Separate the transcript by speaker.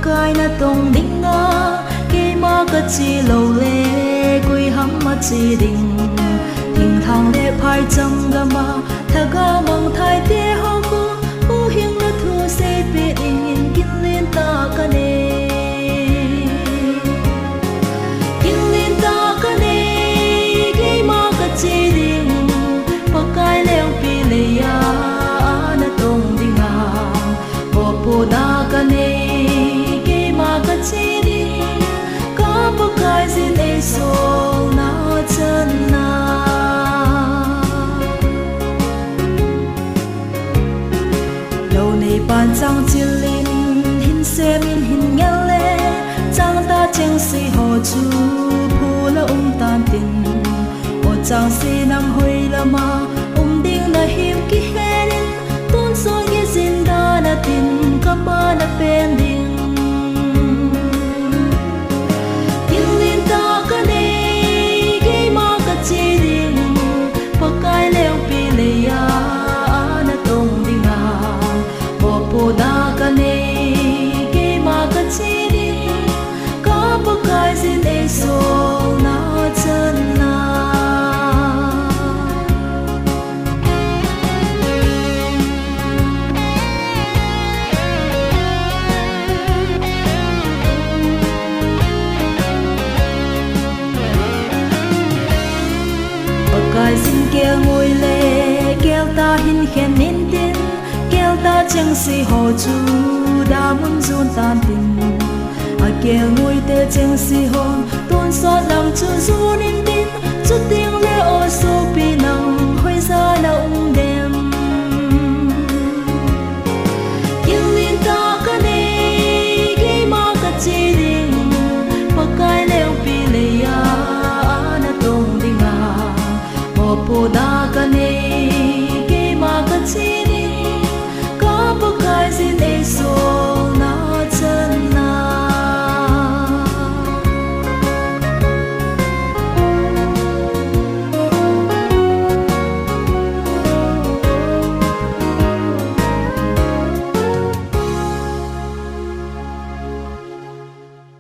Speaker 1: cai na tông đinh nga kê ma cái chi lâu lệ quỳ hắm mà chi đình thỉnh thang lệ phai chăm ga ma tha ga mong thai te ho ko u hieng na thu se pe in kin len ta ka ne kin len ta ka ne kê ma cái chi đình pa cai leng pi le ya na tông đinh nga bo po na ka ne kê ma cái chi đình ka pa cai zin e so na chân na ban trang chiên linh hin xe min hin nghe lệ trang ta chêng si hồ chu phu la tan tin o trang si nang hoi la ma ding na him ki henin tôn so ye zin da na tin ka pa na pen ding kin lin ta ka ne ke ma ka chi ding pa kai leo pi le ya na tong ding a po da ka ne ke ma ka chi di ka pa kai zin e so na chân na pa kai zin ke ngoi le kel ta hin khen nin tin ta chẳng si hồ chu đã muốn run tan tình à kia ngồi tê chẳng si hồn tôn xót lòng chu du nín tin chút tiếng lẽ ô số pi nắng hơi ra lòng đêm yên liên ta cái này cái mà cái chi đình mà cái leo pi lệ ya na tông đình à bỏ po da cái này cái mà cái chi đình pa kai zin e so